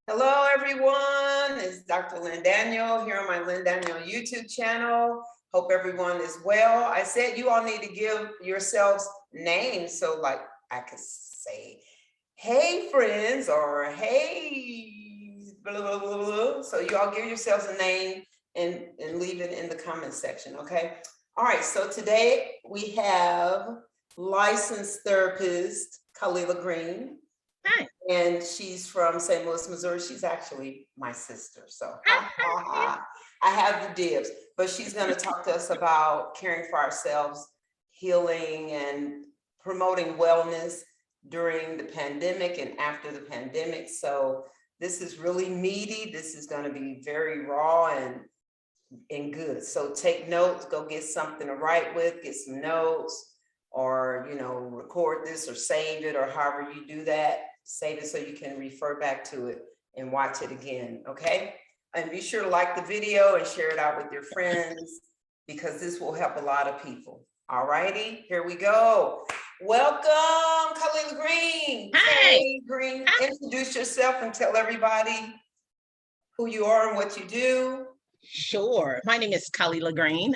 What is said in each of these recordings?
Hello, everyone. It's Dr. Lynn Daniel here on my Lynn Daniel YouTube channel. Hope everyone is well. I said you all need to give yourselves names. So like I could say, hey, friends, or hey, blah, blah, blah, blah. So you all give yourselves a name and leave it in the comment section, okay? All right, so today we have licensed therapist Khaleelah Green. Hi. And she's from St. Louis, Missouri. She's actually my sister. So I have the dibs. But she's going to talk to us about caring for ourselves, healing, and promoting wellness during the pandemic and after the pandemic. So this is really meaty. This is going to be very raw and good. So take notes, go get something to write with, get some notes, or record this or save it, or however you do that. Save it so you can refer back to it and watch it again, okay? And be sure to like the video and share it out with your friends, because this will help a lot of people. All righty, here we go. Welcome, Khaleelah Green. Hi. Hey, Green. Hi. Introduce yourself and tell everybody who you are and what you do. Sure. My name is Khaleelah Green.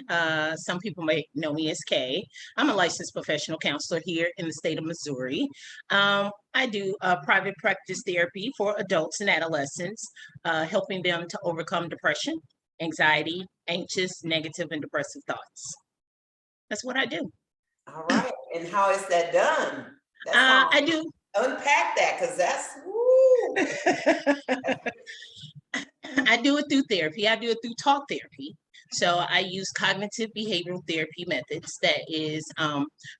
Some people may know me as Kay. I'm a licensed professional counselor here in the state of Missouri. I do private practice therapy for adults and adolescents, helping them to overcome depression, anxiety, anxious, negative, and depressive thoughts. That's what I do. All right. And how is that done? I do. Unpack that, because that's, woo. I do it through therapy. I do it through talk therapy. So I use cognitive behavioral therapy methods. That is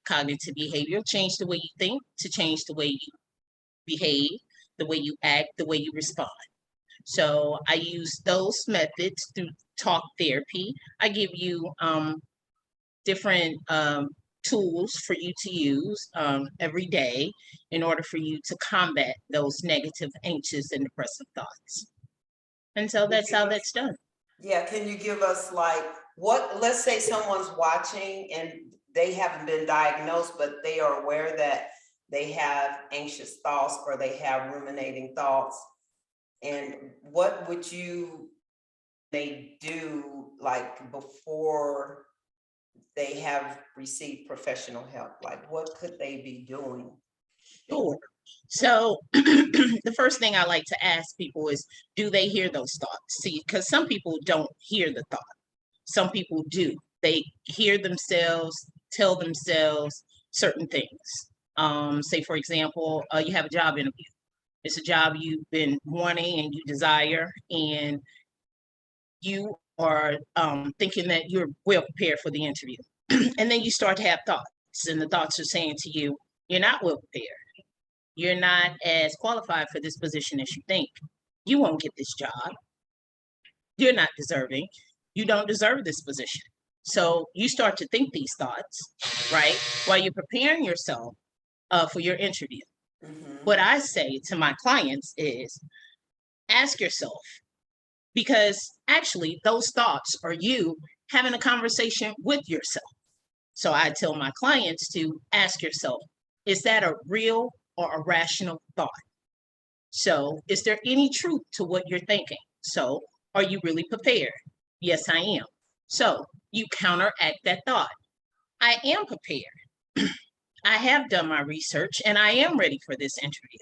cognitive behavioral, change the way you think to change the way you behave, the way you act, the way you respond. So I use those methods through talk therapy. I give you different tools for you to use every day in order for you to combat those negative, anxious, and depressive thoughts. And so that's how that's done. Yeah, can you give us like let's say someone's watching and they haven't been diagnosed, but they are aware that they have anxious thoughts or they have ruminating thoughts. And what would they do like before they have received professional help? Like what could they be doing? Sure. So the first thing I like to ask people is, do they hear those thoughts? See, because some people don't hear the thought. Some people do. They hear themselves, tell themselves certain things. Say, for example, you have a job interview. It's a job you've been wanting and you desire, and you are thinking that you're well prepared for the interview. And then you start to have thoughts, and the thoughts are saying to you, you're not well prepared. You're not as qualified for this position as you think. You won't get this job. You're not deserving. You don't deserve this position. So you start to think these thoughts, right? While you're preparing yourself for your interview. Mm-hmm. What I say to my clients is ask yourself, because actually those thoughts are you having a conversation with yourself. So I tell my clients to ask yourself, is that a real or a rational thought? So is there any truth to what you're thinking? So are you really prepared? Yes, I am. So you counteract that thought. I am prepared. I have done my research and I am ready for this interview.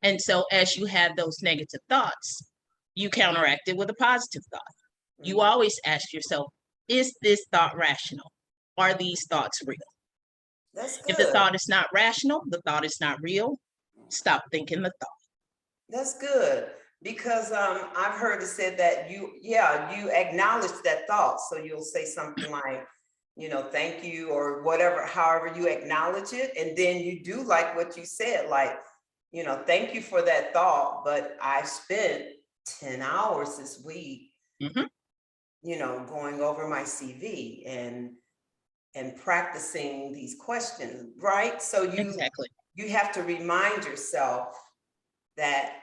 And so as you have those negative thoughts, you counteract it with a positive thought. You always ask yourself, is this thought rational? Are these thoughts real? That's good. If the thought is not rational, the thought is not real, stop thinking the thought. That's good, because I've heard it said that you acknowledge that thought. So you'll say something like, thank you, or whatever, however you acknowledge it. And then you do like what you said, like, thank you for that thought, but I spent 10 hours this week, going over my CV and practicing these questions, right? So you have to remind yourself that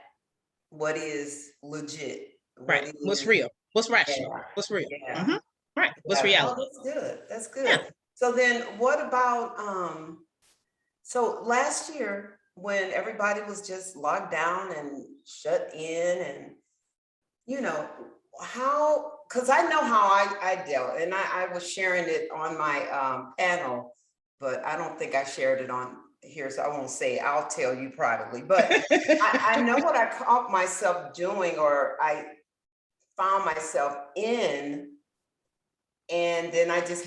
what is legit, right? What's real? What's rational? Yeah. What's real? Yeah. Right. What's reality? Oh, that's good. That's good. Yeah. So then, what about? So last year when everybody was just locked down and shut in, and you know, how, because I know how I dealt, and I was sharing it on my panel, but I don't think I shared it on here, so I won't say it. I'll tell you privately. But I know what I caught myself doing, or I found myself in, and then I just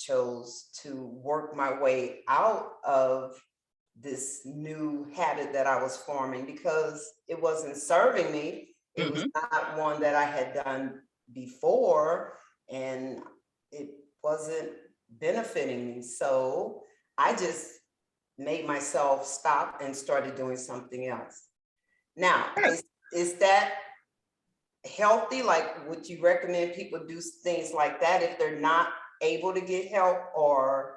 chose to work my way out of this new habit that I was forming, because it wasn't serving me. It was not one that I had done before, and it wasn't benefiting me. So I just made myself stop and started doing something else. Now, is that healthy? Like, would you recommend people do things like that if they're not able to get help? Or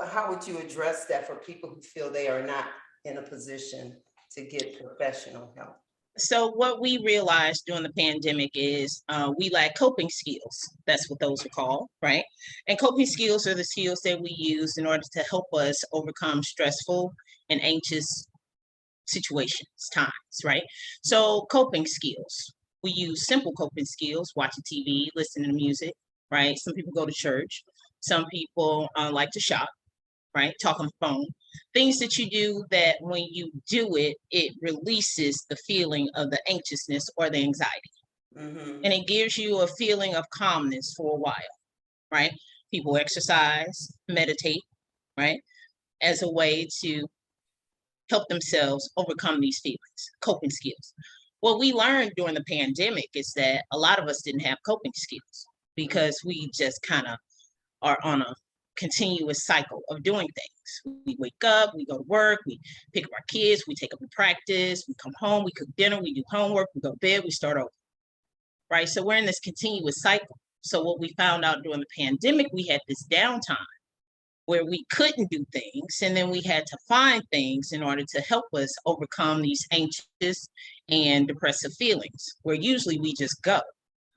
how would you address that for people who feel they are not in a position to get professional help? So what we realized during the pandemic is we lack coping skills. That's what those are called, right? And coping skills are the skills that we use in order to help us overcome stressful and anxious situations, times, right? So coping skills, we use simple coping skills, watching TV, listening to music, right? Some people go to church. Some people like to shop, right? Talk on the phone. Things that you do that when you do it, it releases the feeling of the anxiousness or the anxiety. And it gives you a feeling of calmness for a while, right? People exercise, meditate, right? As a way to help themselves overcome these feelings, coping skills. What we learned during the pandemic is that a lot of us didn't have coping skills because we just kind of are on a continuous cycle of doing things. We wake up, we go to work, we pick up our kids, we take up a practice, we come home, we cook dinner, we do homework, we go to bed, we start over, right? So we're in this continuous cycle. So what we found out during the pandemic, we had this downtime where we couldn't do things, and then we had to find things in order to help us overcome these anxious and depressive feelings, where usually we just go.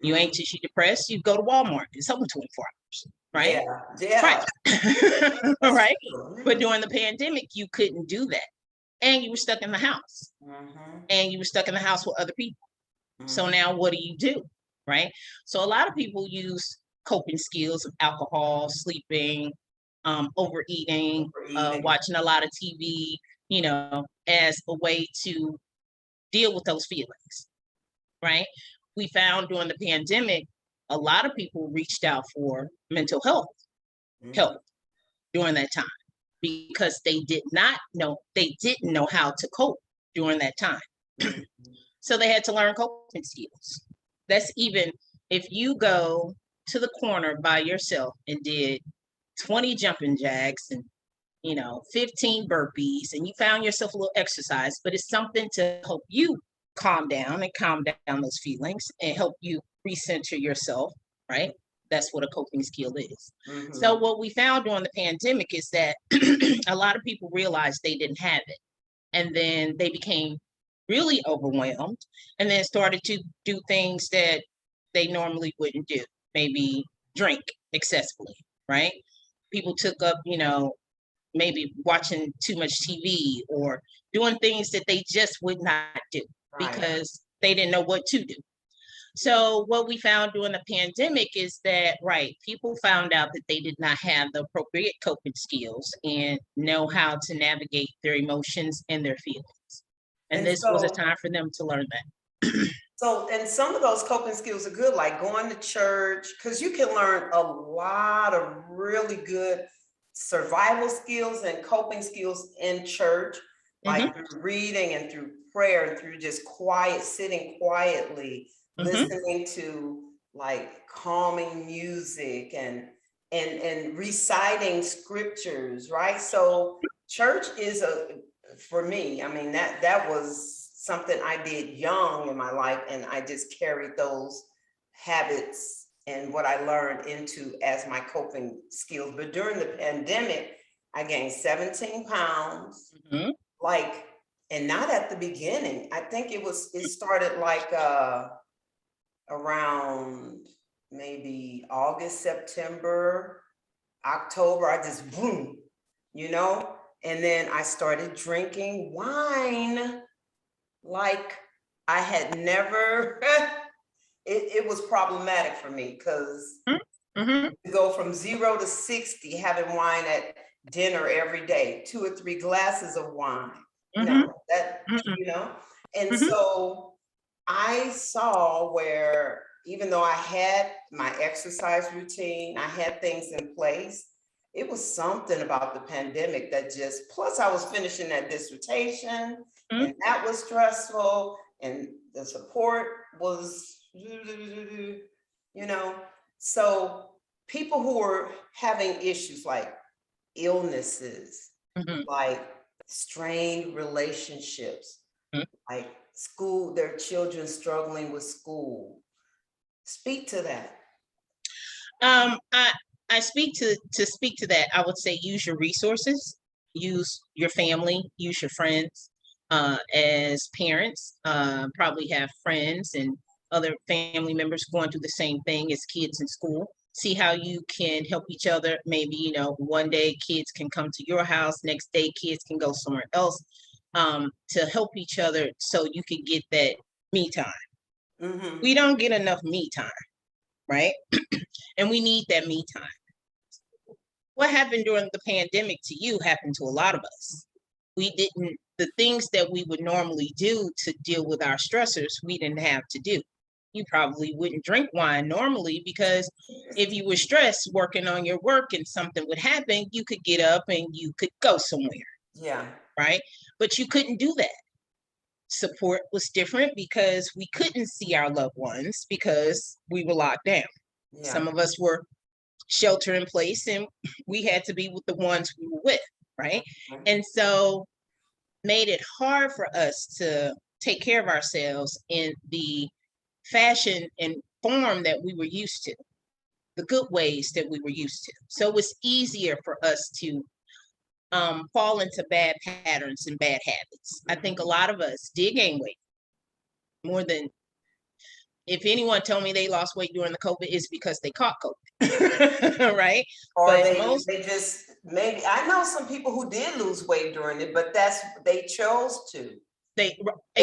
You anxious, you depressed, you go to Walmart. It's open 24 hours, right? Yeah. Right. Right. But during the pandemic, you couldn't do that. And you were stuck in the house. And you were stuck in the house with other people. So now what do? Right? So a lot of people use coping skills of alcohol, sleeping, overeating, watching a lot of TV, as a way to deal with those feelings, right? We found during the pandemic, a lot of people reached out for mental health help during that time because they didn't know how to cope during that time. So they had to learn coping skills. That's even if you go to the corner by yourself and did 20 jumping jacks and 15 burpees, and you found yourself a little exercise, but it's something to help you calm down those feelings and help you recenter yourself, right? That's what a coping skill is. So what we found during the pandemic is that a lot of people realized they didn't have it, and then they became really overwhelmed and then started to do things that they normally wouldn't do, maybe drink excessively, right? People took up, maybe watching too much TV or doing things that they just would not do because they didn't know what to do. So what we found during the pandemic is that, people found out that they did not have the appropriate coping skills and know how to navigate their emotions and their feelings. And this was a time for them to learn that. So, and some of those coping skills are good, like going to church, because you can learn a lot of really good survival skills and coping skills in church, like through reading and through prayer and through just sitting quietly, listening to like calming music and reciting scriptures, right? So church is for me, I mean, that was something I did young in my life, and I just carried those habits and what I learned into as my coping skills. But during the pandemic, I gained 17 pounds, and not at the beginning. I think it started like around maybe August, September, October. I just boom, And then I started drinking wine like I had never, it was problematic for me because Mm-hmm. to go from 0 to 60 having wine at dinner every day, 2 or 3 glasses of wine. Mm-hmm. No, that, Mm-hmm. you know, and Mm-hmm. so I saw where even though I had my exercise routine, I had things in place, it was something about the pandemic that just, plus I was finishing that dissertation and that was stressful and the support was, you know, so people who were having issues like illnesses, Mm-hmm. like strained relationships, like school, their children struggling with school. Speak to that. I speak to that. I would say use your resources, use your family, use your friends. As parents, probably have friends and other family members going through the same thing as kids in school. See how you can help each other. Maybe, one day kids can come to your house, next day kids can go somewhere else, to help each other so you can get that me time. Mm-hmm. We don't get enough me time, right? And we need that me time. What happened during the pandemic to you happened to a lot of us. The things that we would normally do to deal with our stressors, we didn't have to do. You probably wouldn't drink wine normally because if you were stressed working on your work and something would happen, you could get up and you could go somewhere. Yeah. Right? But you couldn't do that. Support was different because we couldn't see our loved ones because we were locked down. Yeah. Some of us were shelter in place and we had to be with the ones we were with, right? And so made it hard for us to take care of ourselves in the fashion and form that we were used to, the good ways that we were used to. So it was easier for us to fall into bad patterns and bad habits. I think a lot of us did gain weight more than, if anyone told me they lost weight during the COVID, it's because they caught COVID, right? Or but they just, maybe, I know some people who did lose weight during it, but they chose to. They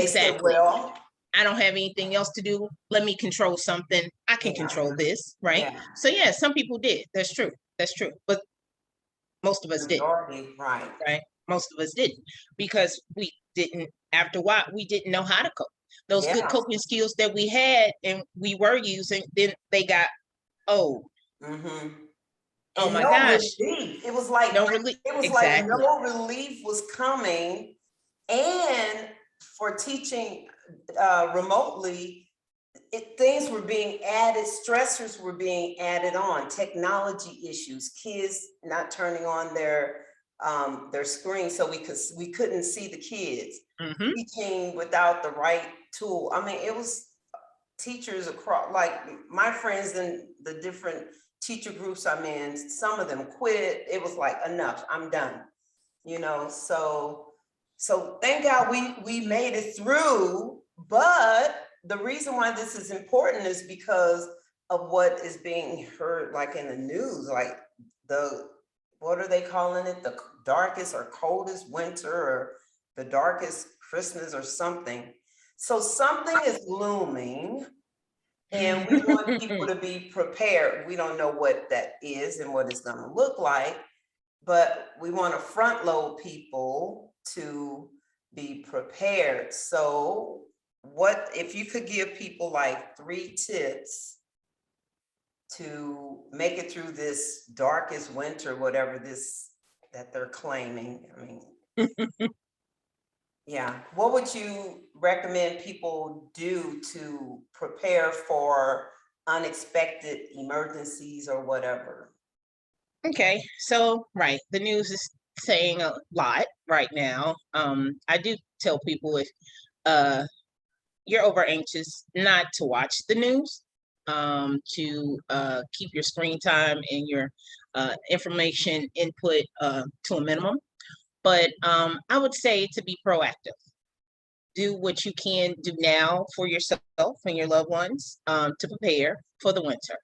Said, well, I don't have anything else to do. Let me control something. I can control this, right? Yeah. So yeah, some people did. That's true. But most of us didn't. Right. Most of us didn't because we didn't. After a while, we didn't know how to cope. Those good coping skills that we had and we were using, then they got old. Mm-hmm. Oh my gosh! Relief. It was like no relief. It was like no relief was coming, and for teaching remotely, things were being added, stressors were being added on, technology issues, kids not turning on their screen so we couldn't see the kids, teaching without the right tool. I mean, it was teachers across, like my friends in the different teacher groups I'm in, some of them quit. It was like, enough, I'm done, so thank God we made it through. But the reason why this is important is because of what is being heard, like in the news, like what are they calling it? The darkest or coldest winter, or the darkest Christmas or something. So something is looming and we want people to be prepared. We don't know what that is and what it's going to look like, but we want to front load people to be prepared. So what if you could give people like 3 tips to make it through this darkest winter, whatever this that they're claiming? I mean, yeah, what would you recommend people do to prepare for unexpected emergencies or whatever? Okay, so the news is saying a lot right now. I do tell people if you're over anxious, not to watch the news, to keep your screen time and your information input to a minimum. But I would say to be proactive. Do what you can do now for yourself and your loved ones to prepare for the winter.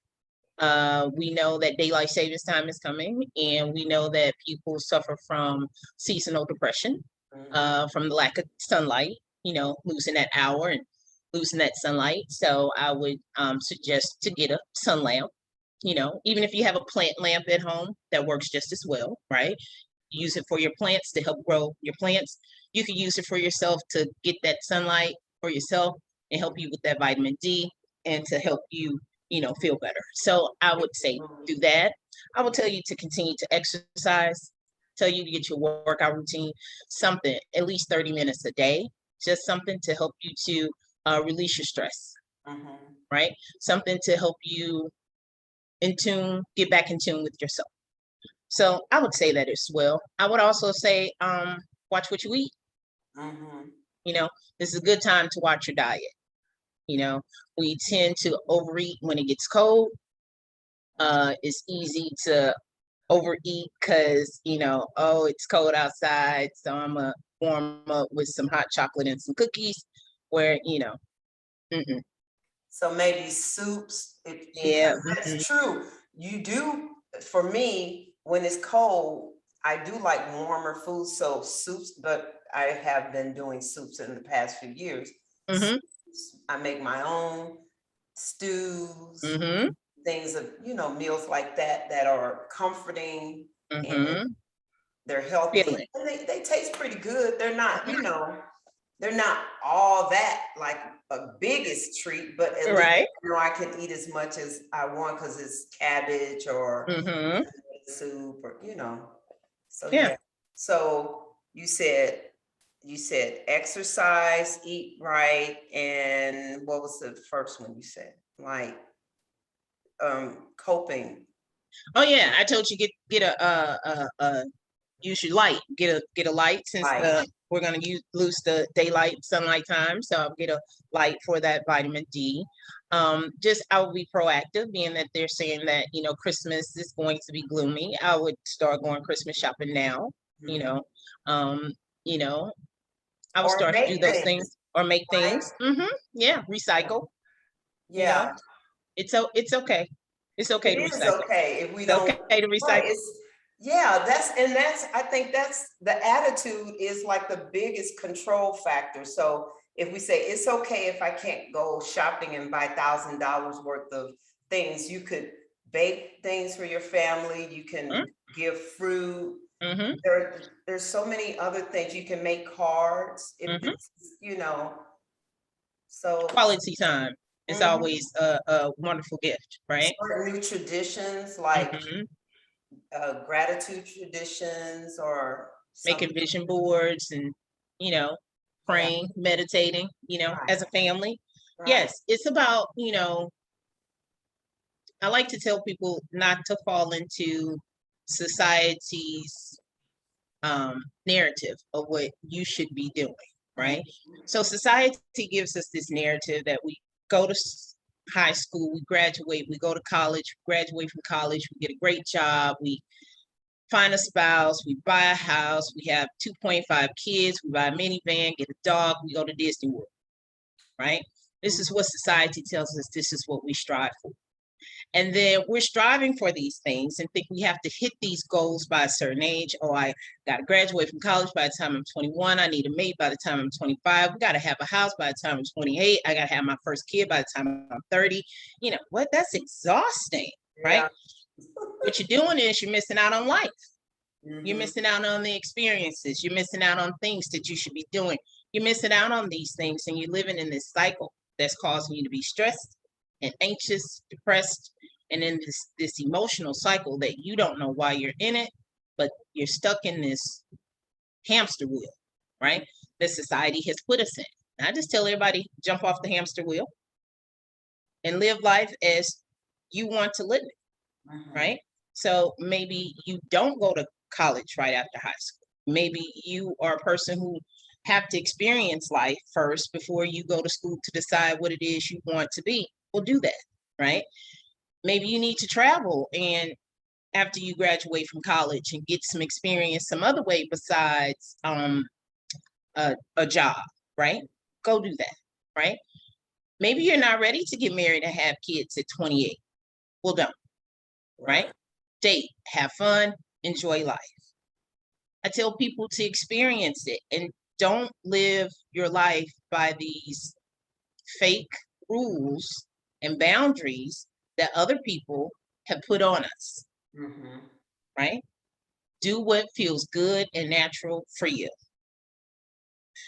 We know that daylight savings time is coming, and we know that people suffer from seasonal depression, from the lack of sunlight, losing that hour and losing that sunlight. So I would suggest to get a sun lamp, even if you have a plant lamp at home, that works just as well, right? Use it for your plants to help grow your plants. You can use it for yourself to get that sunlight for yourself and help you with that vitamin D and to help you, feel better. So I would say do that. I will tell you to continue to exercise, tell you to get your workout routine, something, at least 30 minutes a day, just something to help you to release your stress, right? Something to help you get back in tune with yourself. So I would say that as well. I would also say, watch what you eat. This is a good time to watch your diet. We tend to overeat when it gets cold. It's easy to overeat because, oh, it's cold outside, so I'm going to warm up with some hot chocolate and some cookies where, So maybe soups. Yeah. That's true. You do, for me, when it's cold, I do like warmer foods, so soups, but I have been doing soups in the past few years. I make my own stews, things of, meals like that are comforting and they're healthy. And they taste pretty good. They're not, they're not all that like a biggest treat, but at least I can eat as much as I want because it's cabbage or soup or So yeah. So you said exercise, eat right, and what was the first one you said? Like coping. Oh yeah, I told you get a use your light. Get a light since we're gonna lose the daylight sunlight time. So I'll get a light for that vitamin D. Just I will be proactive, being that they're saying that Christmas is going to be gloomy. I would start going Christmas shopping now. I would start to do those things or make things. Yeah, recycle. Yeah, it's okay. It's okay to recycle. It is okay if we don't. Okay to recycle. I think that's the attitude is like the biggest control factor. So if we say it's okay if I can't go shopping and buy $1,000 worth of things, you could bake things for your family. You can give fruit. There's so many other things. You can make cards. If it's, so quality time is always a wonderful gift, right? New traditions like gratitude traditions or making vision boards and praying, meditating, as a family. Yes, it's about, I like to tell people not to fall into society's narrative of what you should be doing, right? So society gives us this narrative that we go to high school, we graduate, we go to college, graduate from college, we get a great job, we find a spouse, we buy a house, we have 2.5 kids, we buy a minivan, get a dog, we go to Disney World, right? This is what society tells us, this is what we strive for. And then we're striving for these things and think we have to hit these goals by a certain age. Oh, I got to graduate from college by the time I'm 21. I need a mate by the time I'm 25. We got to have a house by the time I'm 28. I got to have my first kid by the time I'm 30. That's exhausting, right? What you're doing is you're missing out on life. You're missing out on the experiences. You're missing out on things that you should be doing. You're missing out on these things and you're living in this cycle that's causing you to be stressed and anxious, depressed, and in this emotional cycle that you don't know why you're in it, but you're stuck in this hamster wheel, right? That society has put us in. And I just tell everybody, jump off the hamster wheel and live life as you want to live it, right? So maybe you don't go to college right after high school. Maybe you are a person who have to experience life first before you go to school to decide what it is you want to be. Well, do that, right? Maybe you need to travel and after you graduate from college and get some experience some other way besides a job, right? Go do that, right? Maybe you're not ready to get married and have kids at 28. Well, don't. right? Date, have fun, enjoy life. I tell people to experience it and don't live your life by these fake rules and boundaries that other people have put on us, right? Do what feels good and natural for you.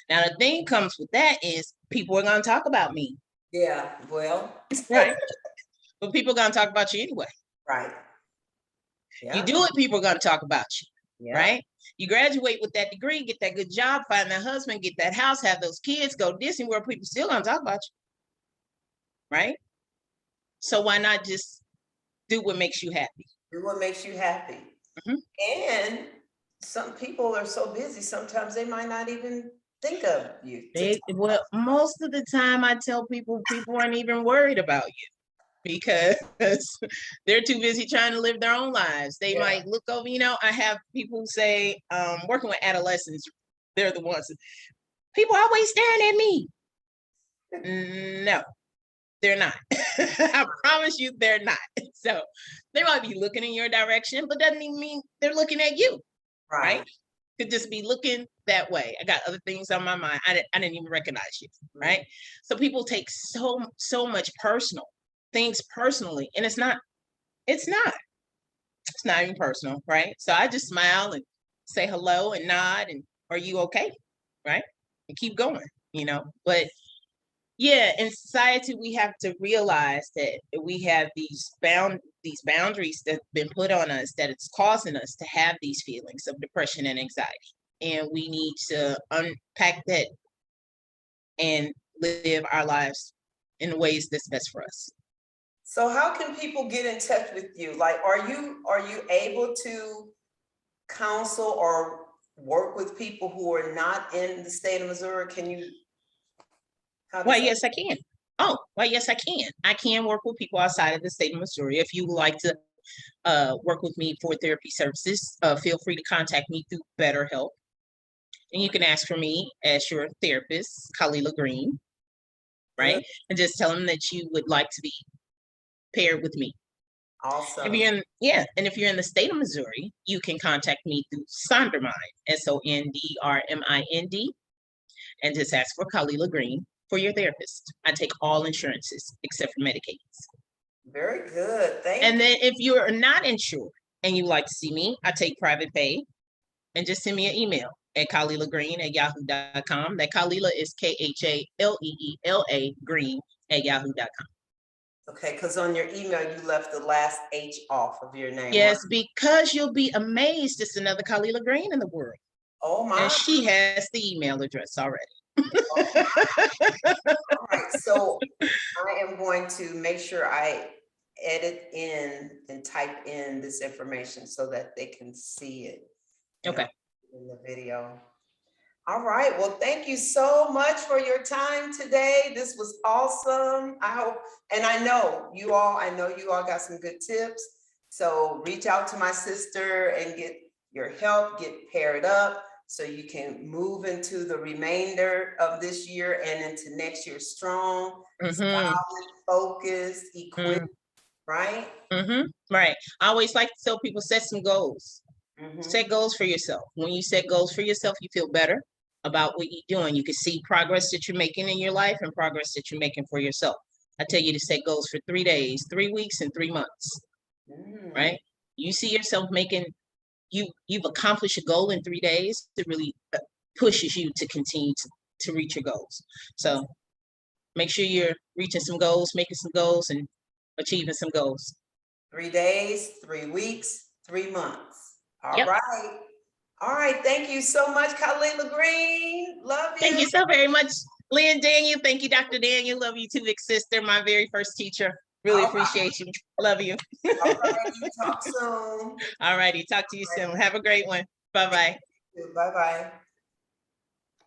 Now, the thing comes with that is people are going to talk about me. Yeah, well. Right. But people are going to talk about you anyway. Right. Yeah. You do it, people are going to talk about you. Yeah. Right? You graduate with that degree, get that good job, find that husband, get that house, have those kids, go Disney World, people still going to talk about you. Right? So why not just do what makes you happy? Do what makes you happy. And some people are so busy, sometimes they might not even think of you. Well, most of the time I tell people aren't even worried about you because they're too busy trying to live their own lives. They might look over, I have people say, working with adolescents, they're the ones, people always staring at me. No, they're not. I promise you they're not. So they might be looking in your direction, but doesn't even mean they're looking at you. Right? Could just be looking that way. I got other things on my mind. I didn't even recognize you. Right? So people take so much personal things personally, and it's not even personal, right? So I just smile and say hello and nod and are you okay? Right? And keep going, but yeah, in society, we have to realize that we have these boundaries that have been put on us, that it's causing us to have these feelings of depression and anxiety. And we need to unpack that and live our lives in ways that's best for us. So how can people get in touch with you? Like, are you able to counsel or work with people who are not in the state of Missouri? Can you? Well, yes, I can. Oh, well, yes, I can. I can work with people outside of the state of Missouri. If you would like to work with me for therapy services, feel free to contact me through BetterHelp. And you can ask for me as your therapist, Khaleelah Green, right? And just tell them that you would like to be paired with me. Awesome. If you're in the state of Missouri, you can contact me through Sondermind, SONDRMIND, and just ask for Khaleelah Green for your therapist. I take all insurances except for Medicaid's. Very good. Thank you. And then if you're not insured and you like to see me, I take private pay, and just send me an email at KhaleelahGreen@yahoo.com. That Khaleelah is KHALEELA Green@yahoo.com. Okay, because on your email, you left the last H off of your name. Yes, because you'll be amazed. It's another Khaleelah Green in the world. Oh my. And she has the email address already. Oh all right, so I am going to make sure I edit in and type in this information so that they can see it. Okay. In the video. All right. Well, thank you so much for your time today. This was awesome. I know you all got some good tips. So reach out to my sister and get your help, get paired up so you can move into the remainder of this year and into next year strong, solid, focused, equipped, right? Right. I always like to tell people, set some goals. Set goals for yourself. When you set goals for yourself, you feel better about what you're doing. You can see progress that you're making in your life and progress that you're making for yourself. I tell you to set goals for 3 days, 3 weeks, and 3 months. Right? You see yourself you've accomplished a goal in 3 days. It really pushes you to continue to reach your goals. So make sure you're reaching some goals, making some goals, and achieving some goals. 3 days, 3 weeks, 3 months. All right. All right. Thank you so much, Khaleelah Green. Love you. Thank you so very much, Lynn Daniel. Thank you, Dr. Daniel. Love you too, big sister, my very first teacher. Really appreciate you. Love you. All righty. Talk soon. All righty. Talk to you soon. Have a great one. Bye-bye. Bye-bye.